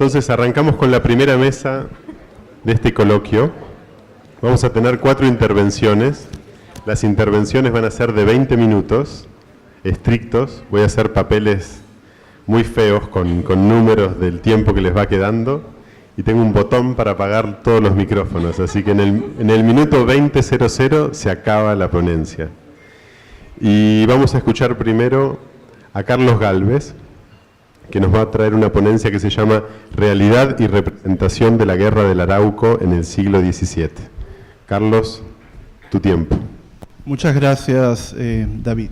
Entonces arrancamos con la primera mesa de este coloquio. Vamos a tener 4 intervenciones. Las intervenciones van a ser de 20 minutos, estrictos. Voy a hacer papeles muy feos con números del tiempo que les va quedando. Y tengo un botón para apagar todos los micrófonos. Así que en el minuto 20:00 se acaba la ponencia. Y vamos a escuchar primero a Carlos Gálvez, que nos va a traer una ponencia que se llama Realidad y representación de la guerra del Arauco en el siglo XVII. Carlos, tu tiempo. Muchas gracias, David.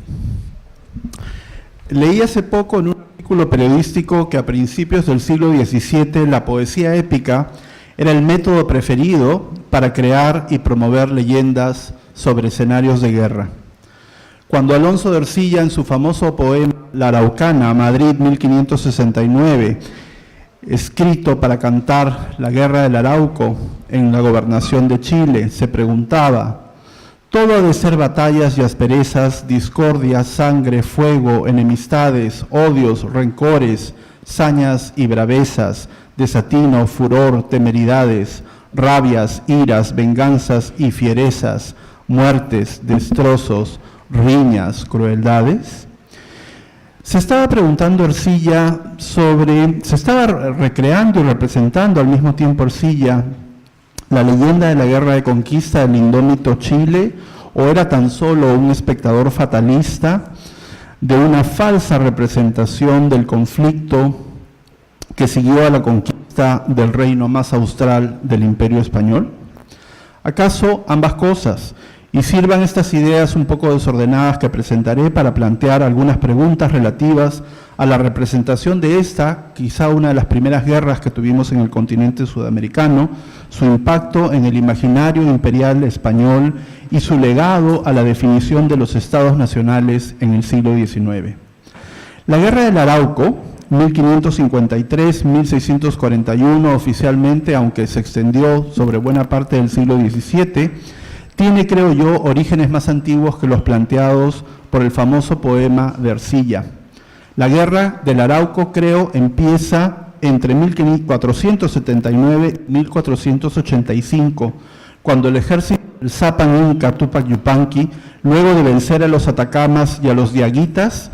Leí hace poco en un artículo periodístico que a principios del siglo XVII la poesía épica era el método preferido para crear y promover leyendas sobre escenarios de guerra. Cuando Alonso de Ercilla, en su famoso poema La Araucana, Madrid 1569, escrito para cantar la guerra del Arauco en la gobernación de Chile, se preguntaba: todo ha de ser batallas y asperezas, discordias, sangre, fuego, enemistades, odios, rencores, sañas y bravezas, desatino, furor, temeridades, rabias, iras, venganzas y fierezas, muertes, destrozos, riñas, crueldades. Se estaba preguntando Ercilla se estaba recreando y representando al mismo tiempo Ercilla la leyenda de la guerra de conquista del indómito Chile, o era tan solo un espectador fatalista de una falsa representación del conflicto que siguió a la conquista del reino más austral del Imperio Español. ¿Acaso ambas cosas? Y sirvan estas ideas un poco desordenadas que presentaré para plantear algunas preguntas relativas a la representación de esta, quizá una de las primeras guerras que tuvimos en el continente sudamericano, su impacto en el imaginario imperial español y su legado a la definición de los estados nacionales en el siglo XIX. La Guerra del Arauco, 1553-1641 oficialmente, aunque se extendió sobre buena parte del siglo XVII, tiene, creo yo, orígenes más antiguos que los planteados por el famoso poema de Ercilla. La Guerra del Arauco, creo, empieza entre 1479 y 1485, cuando el ejército del Zapan Inca Tupac Yupanqui, luego de vencer a los Atacamas y a los Diaguitas,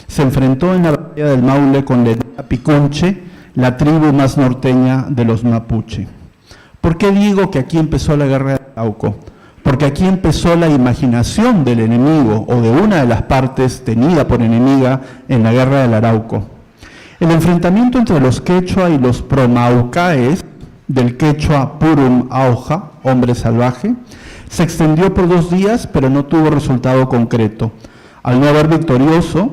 se enfrentó en la batalla del Maule con la etnia Picunche, la tribu más norteña de los Mapuche. ¿Por qué digo que aquí empezó la Guerra del Arauco? Porque aquí empezó la imaginación del enemigo o de una de las partes tenida por enemiga en la Guerra del Arauco. El enfrentamiento entre los quechua y los promaucaes, del quechua Purum Auja, hombre salvaje, se extendió por 2 días, pero no tuvo resultado concreto. Al no haber victorioso,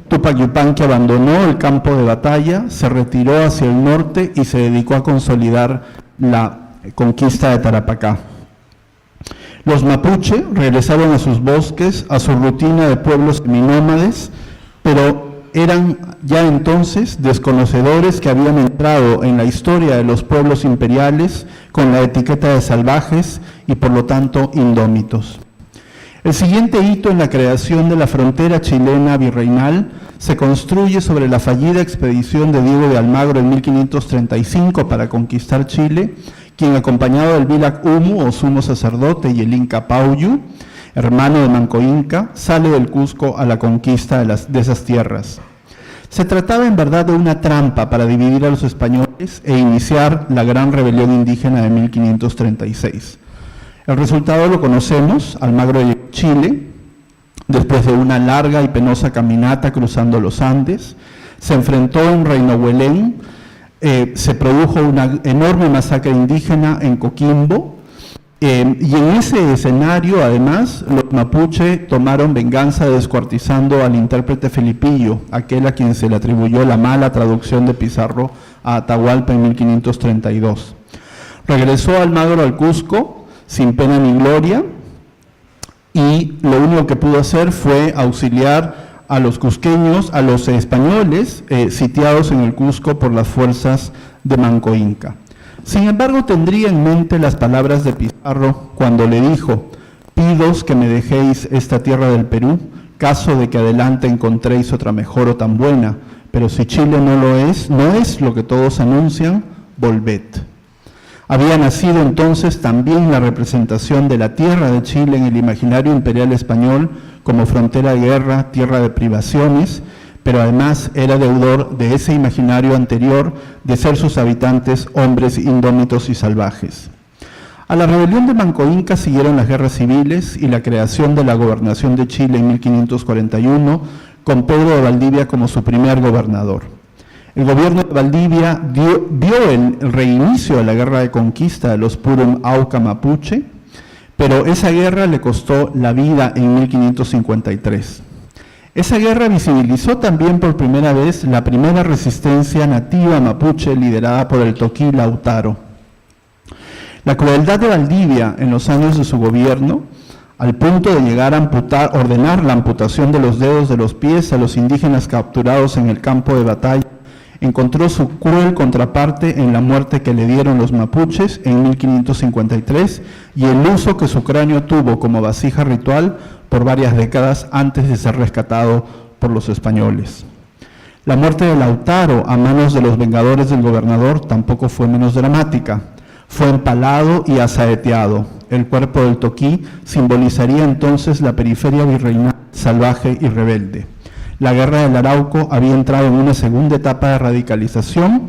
Tupac Yupanqui abandonó el campo de batalla, se retiró hacia el norte y se dedicó a consolidar la conquista de Tarapacá. Los mapuche regresaron a sus bosques, a su rutina de pueblos seminómades, pero eran ya entonces desconocedores que habían entrado en la historia de los pueblos imperiales con la etiqueta de salvajes y por lo tanto indómitos. El siguiente hito en la creación de la frontera chilena virreinal se construye sobre la fallida expedición de Diego de Almagro en 1535 para conquistar Chile, quien, acompañado del Vilac Humu o sumo sacerdote y el Inca Pauyu, hermano de Manco Inca, sale del Cusco a la conquista de esas tierras. Se trataba en verdad de una trampa para dividir a los españoles e iniciar la gran rebelión indígena de 1536. El resultado lo conocemos: Almagro llegó a Chile, después de una larga y penosa caminata cruzando los Andes, se enfrentó en Reinohuelén, se produjo una enorme masacre indígena en Coquimbo, y en ese escenario, además, los mapuche tomaron venganza descuartizando al intérprete Felipillo, aquel a quien se le atribuyó la mala traducción de Pizarro a Atahualpa en 1532. Regresó Almagro al Cusco sin pena ni gloria, y lo único que pudo hacer fue auxiliar a los cusqueños, a los españoles sitiados en el Cusco por las fuerzas de Manco Inca. Sin embargo, tendría en mente las palabras de Pizarro cuando le dijo: «Pidos que me dejéis esta tierra del Perú, caso de que adelante encontréis otra mejor o tan buena, pero si Chile no lo es, no es lo que todos anuncian, volved. Había nacido entonces también la representación de la tierra de Chile en el imaginario imperial español como frontera de guerra, tierra de privaciones, pero además era deudor de ese imaginario anterior de ser sus habitantes hombres indómitos y salvajes. A la rebelión de Manco Inca siguieron las guerras civiles y la creación de la gobernación de Chile en 1541, con Pedro de Valdivia como su primer gobernador. El gobierno de Valdivia vio el reinicio de la guerra de conquista de los Purum Auca Mapuche, pero esa guerra le costó la vida en 1553. Esa guerra visibilizó también por primera vez la primera resistencia nativa mapuche liderada por el Toquí Lautaro. La crueldad de Valdivia en los años de su gobierno, al punto de llegar a ordenar la amputación de los dedos de los pies a los indígenas capturados en el campo de batalla, encontró su cruel contraparte en la muerte que le dieron los mapuches en 1553 y el uso que su cráneo tuvo como vasija ritual por varias décadas antes de ser rescatado por los españoles. La muerte de Lautaro a manos de los vengadores del gobernador tampoco fue menos dramática. Fue empalado y asaeteado. El cuerpo del Toquí simbolizaría entonces la periferia virreinal salvaje y rebelde. La guerra del Arauco había entrado en una segunda etapa de radicalización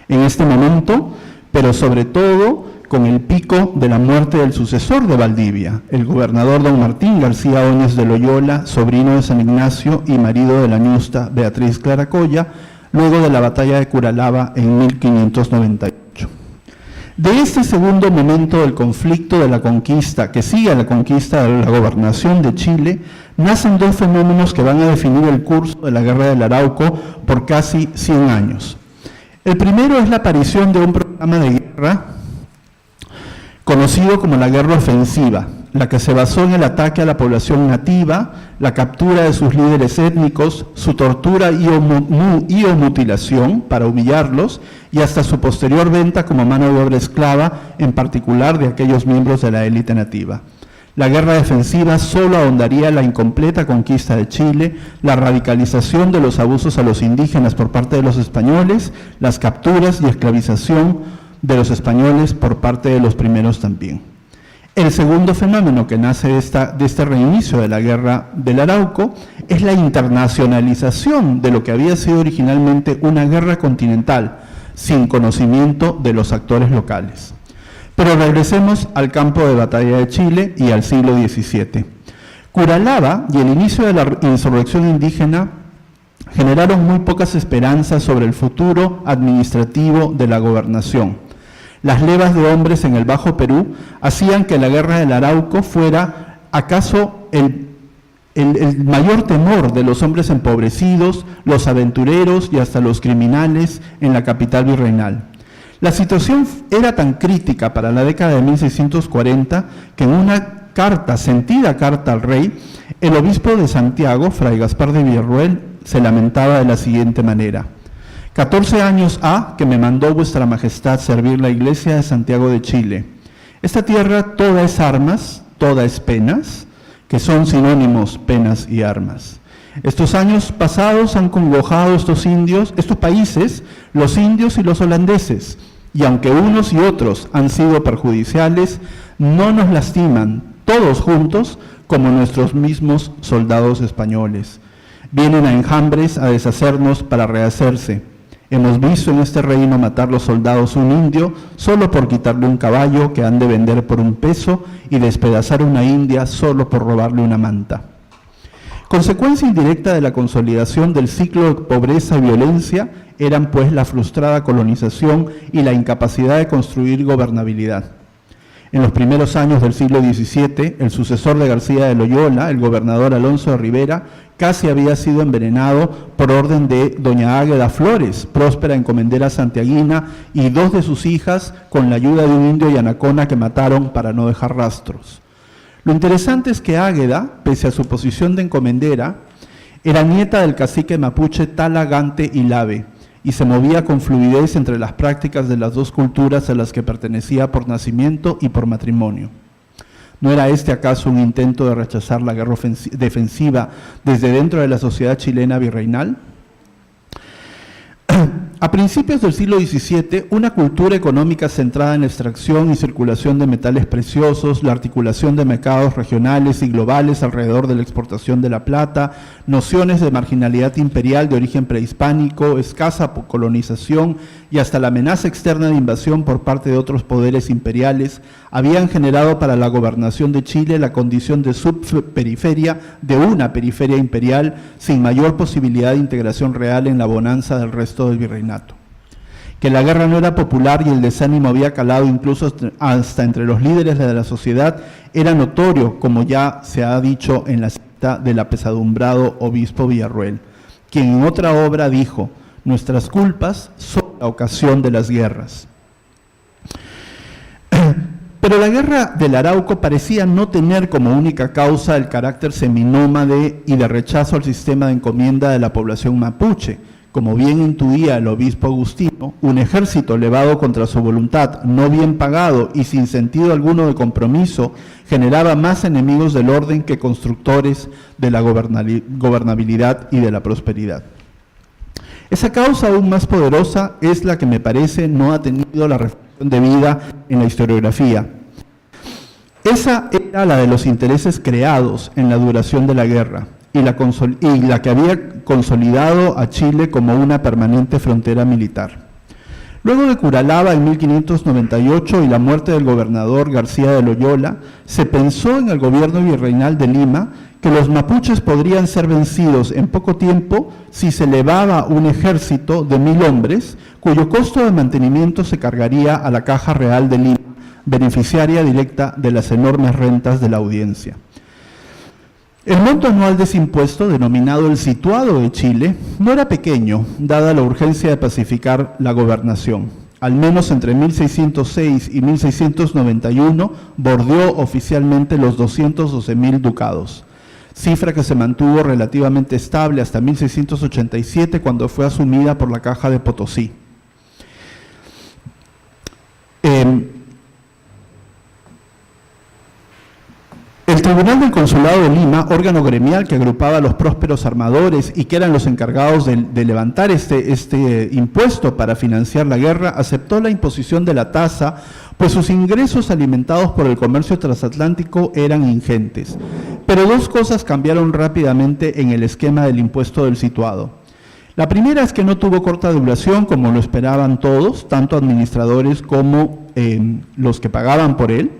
en este momento, pero sobre todo con el pico de la muerte del sucesor de Valdivia, el gobernador don Martín García Óñez de Loyola, sobrino de San Ignacio y marido de la ñusta Beatriz Claracoya, luego de la batalla de Curalaba en 1598. De este segundo momento del conflicto de la conquista, que sigue a la conquista de la gobernación de Chile, nacen dos fenómenos que van a definir el curso de la Guerra del Arauco por casi 100 años. El primero es la aparición de un programa de guerra conocido como la guerra ofensiva, la que se basó en el ataque a la población nativa, la captura de sus líderes étnicos, su tortura y o mutilación para humillarlos y hasta su posterior venta como mano de obra esclava, en particular de aquellos miembros de la élite nativa. La guerra defensiva solo ahondaría la incompleta conquista de Chile, la radicalización de los abusos a los indígenas por parte de los españoles, las capturas y esclavización de los españoles por parte de los primeros también. El segundo fenómeno que nace de este reinicio de la Guerra del Arauco es la internacionalización de lo que había sido originalmente una guerra continental, sin conocimiento de los actores locales. Pero regresemos al campo de batalla de Chile y al siglo XVII. Curalaba y el inicio de la insurrección indígena generaron muy pocas esperanzas sobre el futuro administrativo de la gobernación. Las levas de hombres en el Bajo Perú hacían que la Guerra del Arauco fuera acaso el mayor temor de los hombres empobrecidos, los aventureros y hasta los criminales en la capital virreinal. La situación era tan crítica para la década de 1640 que en una sentida carta al rey, el obispo de Santiago, Fray Gaspar de Villarroel, se lamentaba de la siguiente manera: 14 años ha que me mandó vuestra majestad servir la iglesia de Santiago de Chile. Esta tierra toda es armas, toda es penas, que son sinónimos penas y armas. Estos años pasados han congojado estos países, los indios y los holandeses, y aunque unos y otros han sido perjudiciales, no nos lastiman, todos juntos, como nuestros mismos soldados españoles. Vienen a enjambres a deshacernos para rehacerse. Hemos visto en este reino matar los soldados un indio solo por quitarle un caballo que han de vender por un peso y despedazar una india solo por robarle una manta. Consecuencia indirecta de la consolidación del ciclo de pobreza y violencia eran pues la frustrada colonización y la incapacidad de construir gobernabilidad. En los primeros años del siglo XVII, el sucesor de García de Loyola, el gobernador Alonso de Rivera, casi había sido envenenado por orden de doña Águeda Flores, próspera encomendera santiaguina, y dos de sus hijas con la ayuda de un indio yanacona que mataron para no dejar rastros. Lo interesante es que Águeda, pese a su posición de encomendera, era nieta del cacique mapuche Tala Gante Ilave, y se movía con fluidez entre las prácticas de las dos culturas a las que pertenecía por nacimiento y por matrimonio. ¿No era este acaso un intento de rechazar la guerra defensiva desde dentro de la sociedad chilena virreinal? A principios del siglo XVII, una cultura económica centrada en la extracción y circulación de metales preciosos, la articulación de mercados regionales y globales alrededor de la exportación de la plata, nociones de marginalidad imperial de origen prehispánico, escasa colonización y hasta la amenaza externa de invasión por parte de otros poderes imperiales, habían generado para la gobernación de Chile la condición de subperiferia, de una periferia imperial, sin mayor posibilidad de integración real en la bonanza del resto del virreinato. Que la guerra no era popular y el desánimo había calado incluso hasta entre los líderes de la sociedad era notorio, como ya se ha dicho en la cita del apesadumbrado obispo Villarroel, quien en otra obra dijo: nuestras culpas son la ocasión de las guerras. Pero la guerra del Arauco parecía no tener como única causa el carácter seminómade y de rechazo al sistema de encomienda de la población mapuche. Como bien intuía el obispo Agustino, un ejército levado contra su voluntad, no bien pagado y sin sentido alguno de compromiso, generaba más enemigos del orden que constructores de la gobernabilidad y de la prosperidad. Esa causa aún más poderosa es la que me parece no ha tenido la reflexión debida en la historiografía. Esa era la de los intereses creados en la duración de la guerra y la que había consolidado a Chile como una permanente frontera militar. Luego de Curalaba en 1598 y la muerte del gobernador García de Loyola, se pensó en el gobierno virreinal de Lima que los mapuches podrían ser vencidos en poco tiempo si se elevaba un ejército de 1000 hombres, cuyo costo de mantenimiento se cargaría a la Caja Real de Lima, beneficiaria directa de las enormes rentas de la audiencia. El monto anual de ese impuesto, denominado el situado de Chile, no era pequeño, dada la urgencia de pacificar la gobernación. Al menos entre 1606 y 1691 bordeó oficialmente los 212.000 ducados, cifra que se mantuvo relativamente estable hasta 1687, cuando fue asumida por la Caja de Potosí. El Tribunal del Consulado de Lima, órgano gremial que agrupaba a los prósperos armadores y que eran los encargados de levantar este impuesto para financiar la guerra, aceptó la imposición de la tasa, pues sus ingresos alimentados por el comercio transatlántico eran ingentes. Pero dos cosas cambiaron rápidamente en el esquema del impuesto del situado. La primera es que no tuvo corta duración, como lo esperaban todos, tanto administradores como los que pagaban por él,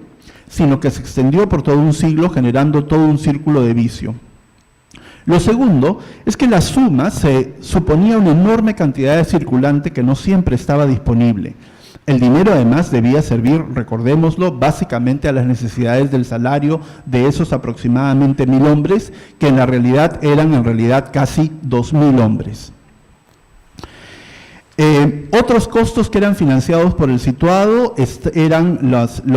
sino que se extendió por todo un siglo, generando todo un círculo de vicio. Lo segundo es que la suma se suponía una enorme cantidad de circulante que no siempre estaba disponible. El dinero además debía servir, recordémoslo, básicamente a las necesidades del salario de esos aproximadamente 1000 hombres, que en la realidad eran casi 2000 hombres. Otros costos que eran financiados por el situado eran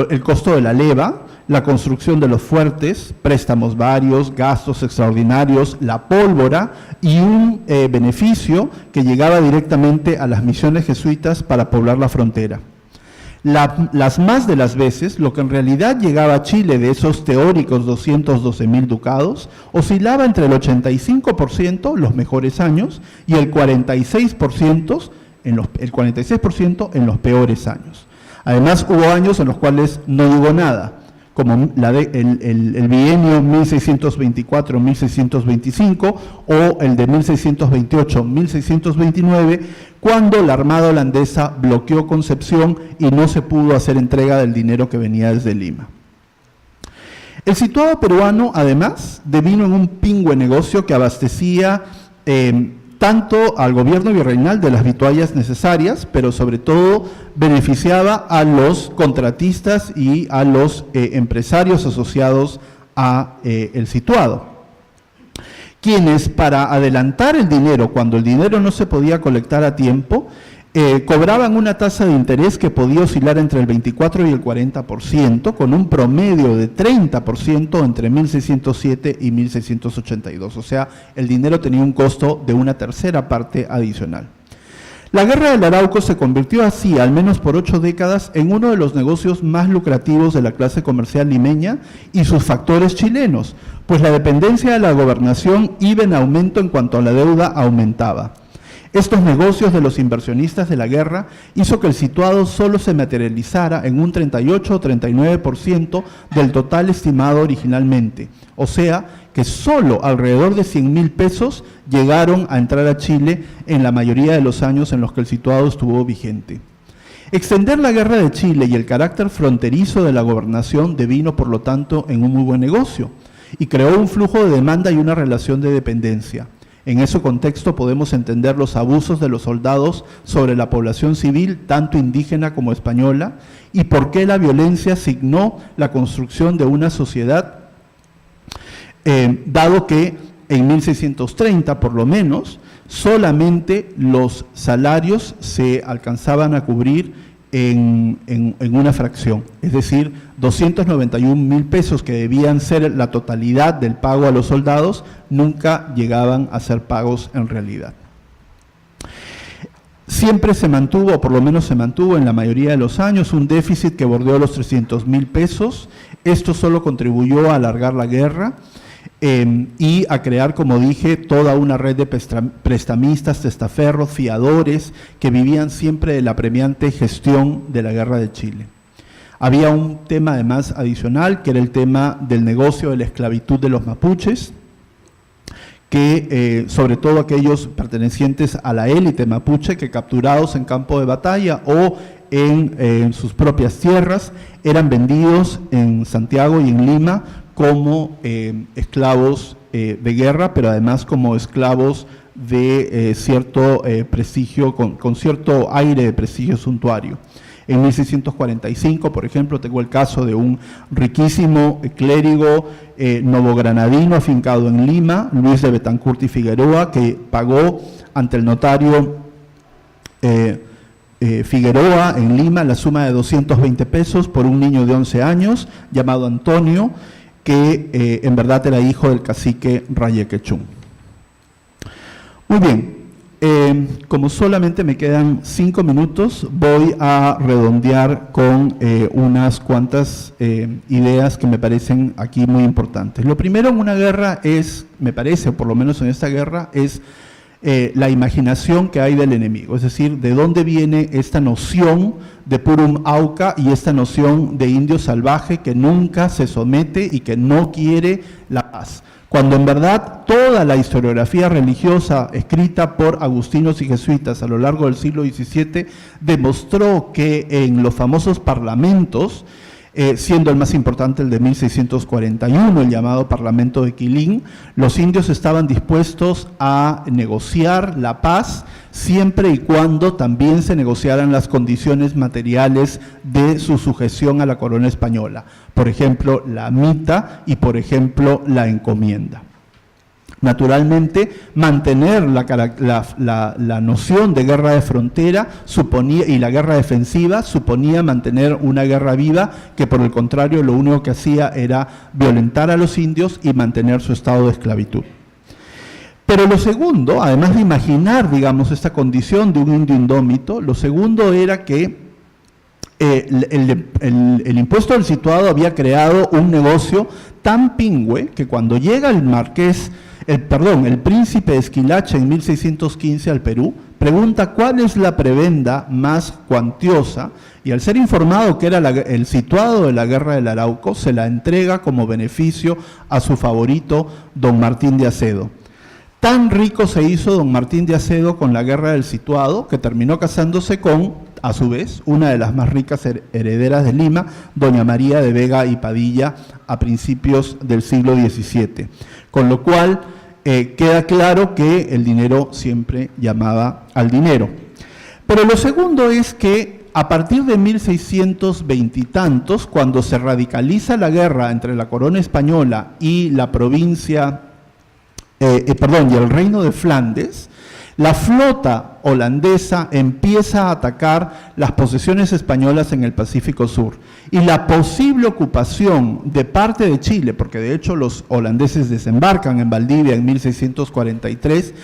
el costo de la leva, la construcción de los fuertes, préstamos varios, gastos extraordinarios, la pólvora y un beneficio que llegaba directamente a las misiones jesuitas para poblar la frontera. Las más de las veces, lo que en realidad llegaba a Chile de esos teóricos 212.000 ducados, oscilaba entre el 85%, los mejores años, y el 46% en los peores años. Además, hubo años en los cuales no llegó nada, como el bienio 1624-1625 o el de 1628-1629, cuando la Armada holandesa bloqueó Concepción y no se pudo hacer entrega del dinero que venía desde Lima. El situado peruano, además, devino en un pingüe negocio que abastecía tanto al gobierno virreinal de las vituallas necesarias, pero sobre todo beneficiaba a los contratistas y a los empresarios asociados a el situado, quienes para adelantar el dinero, cuando el dinero no se podía colectar a tiempo, cobraban una tasa de interés que podía oscilar entre el 24 y el 40%, con un promedio de 30% entre 1607 y 1682. O sea, el dinero tenía un costo de una tercera parte adicional. La Guerra del Arauco se convirtió así, al menos por 8 décadas, en uno de los negocios más lucrativos de la clase comercial limeña y sus factores chilenos, pues la dependencia de la gobernación iba en aumento en cuanto a la deuda aumentaba. Estos negocios de los inversionistas de la guerra hizo que el situado solo se materializara en un 38 o 39% del total estimado originalmente, o sea que solo alrededor de 100.000 pesos llegaron a entrar a Chile en la mayoría de los años en los que el situado estuvo vigente. Extender la guerra de Chile y el carácter fronterizo de la gobernación devino, por lo tanto, en un muy buen negocio y creó un flujo de demanda y una relación de dependencia. En ese contexto podemos entender los abusos de los soldados sobre la población civil, tanto indígena como española, y por qué la violencia signó la construcción de una sociedad, dado que en 1630, por lo menos, solamente los salarios se alcanzaban a cubrir en una fracción, es decir, 291.000 pesos que debían ser la totalidad del pago a los soldados, nunca llegaban a ser pagos en realidad. Siempre se mantuvo, o por lo menos se mantuvo en la mayoría de los años, un déficit que bordeó los 300.000 pesos. Esto solo contribuyó a alargar la guerra y a crear, como dije, toda una red de prestamistas, testaferros, fiadores, que vivían siempre de la apremiante gestión de la Guerra de Chile. Había un tema además adicional, que era el tema del negocio de la esclavitud de los mapuches, que sobre todo aquellos pertenecientes a la élite mapuche, que capturados en campo de batalla o en sus propias tierras, eran vendidos en Santiago y en Lima como esclavos de guerra, pero además como esclavos de cierto prestigio, con cierto aire de prestigio suntuario. En 1645, por ejemplo, tengo el caso de un riquísimo clérigo novogranadino afincado en Lima, Luis de Betancourt y Figueroa, que pagó ante el notario Figueroa en Lima la suma de 220 pesos por un niño de 11 años llamado Antonio, que en verdad era hijo del cacique Rayequechún. Muy bien, como solamente me quedan 5 minutos, voy a redondear con unas cuantas ideas que me parecen aquí muy importantes. Lo primero en una guerra es, me parece, por lo menos en esta guerra, es la imaginación que hay del enemigo, es decir, de dónde viene esta noción de purum auca y esta noción de indio salvaje que nunca se somete y que no quiere la paz. Cuando en verdad toda la historiografía religiosa escrita por agustinos y jesuitas a lo largo del siglo XVII demostró que en los famosos parlamentos, siendo el más importante el de 1641, el llamado Parlamento de Quilín, los indios estaban dispuestos a negociar la paz siempre y cuando también se negociaran las condiciones materiales de su sujeción a la corona española, por ejemplo, la mita y por ejemplo, la encomienda. Naturalmente, mantener la noción de guerra de frontera suponía, y la guerra defensiva suponía mantener una guerra viva que, por el contrario, lo único que hacía era violentar a los indios y mantener su estado de esclavitud. Pero lo segundo, además de imaginar, digamos, esta condición de un indio indómito, lo segundo era que el impuesto del situado había creado un negocio tan pingüe que cuando llega el príncipe de Esquilache en 1615 al Perú, pregunta cuál es la prebenda más cuantiosa y al ser informado que era el situado de la Guerra del Arauco, se la entrega como beneficio a su favorito, don Martín de Acedo. Tan rico se hizo don Martín de Acedo con la Guerra del Situado que terminó casándose con, a su vez, una de las más ricas herederas de Lima, doña María de Vega y Padilla, a principios del siglo XVII. Con lo cual queda claro que el dinero siempre llamaba al dinero. Pero lo segundo es que a partir de 1620 y tantos, cuando se radicaliza la guerra entre la corona española y la provincia, y el reino de Flandes, la flota holandesa empieza a atacar las posesiones españolas en el Pacífico Sur y la posible ocupación de parte de Chile, porque de hecho los holandeses desembarcan en Valdivia en 1643,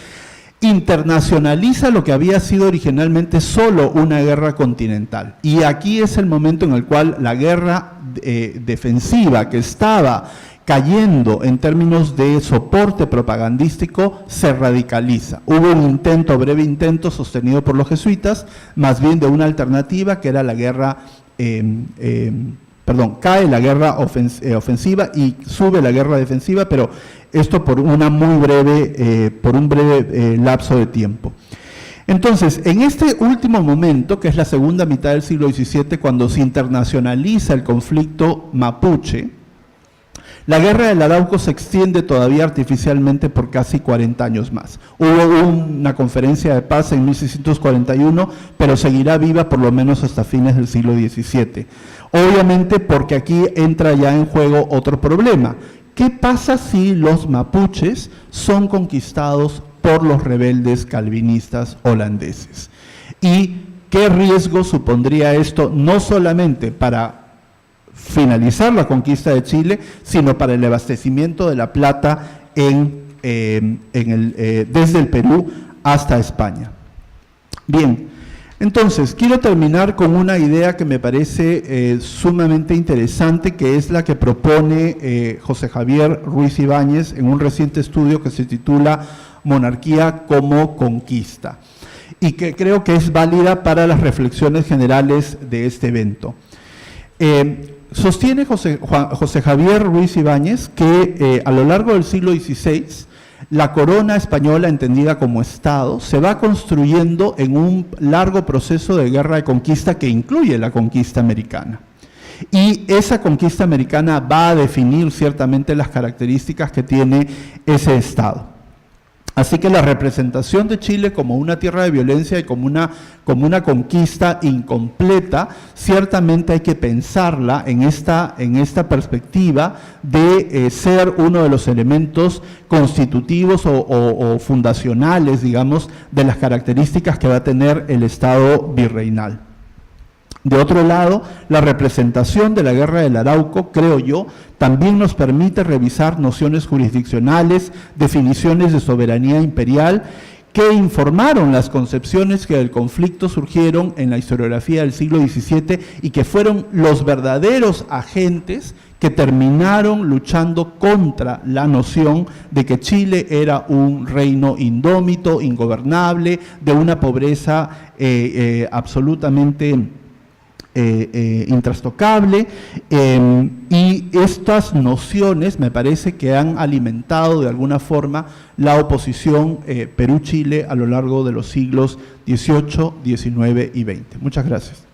internacionaliza lo que había sido originalmente solo una guerra continental. Y aquí es el momento en el cual la guerra defensiva que estaba cayendo en términos de soporte propagandístico, se radicaliza. Hubo un intento, breve intento, sostenido por los jesuitas, más bien de una alternativa que era la guerra, cae la guerra ofensiva y sube la guerra defensiva, pero esto por un breve lapso de tiempo. Entonces, en este último momento, que es la segunda mitad del siglo XVII, cuando se internacionaliza el conflicto mapuche, la guerra del Arauco se extiende todavía artificialmente por casi 40 años más. Hubo una conferencia de paz en 1641, pero seguirá viva por lo menos hasta fines del siglo XVII. Obviamente porque aquí entra ya en juego otro problema. ¿Qué pasa si los mapuches son conquistados por los rebeldes calvinistas holandeses? ¿Y qué riesgo supondría esto no solamente para finalizar la conquista de Chile, sino para el abastecimiento de la plata desde el Perú hasta España? Bien, entonces quiero terminar con una idea que me parece sumamente interesante, que es la que propone José Javier Ruiz Ibáñez en un reciente estudio que se titula Monarquía como Conquista, y que creo que es válida para las reflexiones generales de este evento. Sostiene José Javier Ruiz Ibáñez que a lo largo del siglo XVI la corona española, entendida como Estado, se va construyendo en un largo proceso de guerra de conquista que incluye la conquista americana. Y esa conquista americana va a definir ciertamente las características que tiene ese Estado. Así que la representación de Chile como una tierra de violencia y como una conquista incompleta, ciertamente hay que pensarla en esta perspectiva de ser uno de los elementos constitutivos o fundacionales, digamos, de las características que va a tener el Estado virreinal. De otro lado, la representación de la Guerra del Arauco, creo yo, también nos permite revisar nociones jurisdiccionales, definiciones de soberanía imperial, que informaron las concepciones que del conflicto surgieron en la historiografía del siglo XVII y que fueron los verdaderos agentes que terminaron luchando contra la noción de que Chile era un reino indómito, ingobernable, de una pobreza absolutamente intrastocable, y estas nociones me parece que han alimentado de alguna forma la oposición Perú-Chile a lo largo de los siglos XVIII, XIX y XX. Muchas gracias.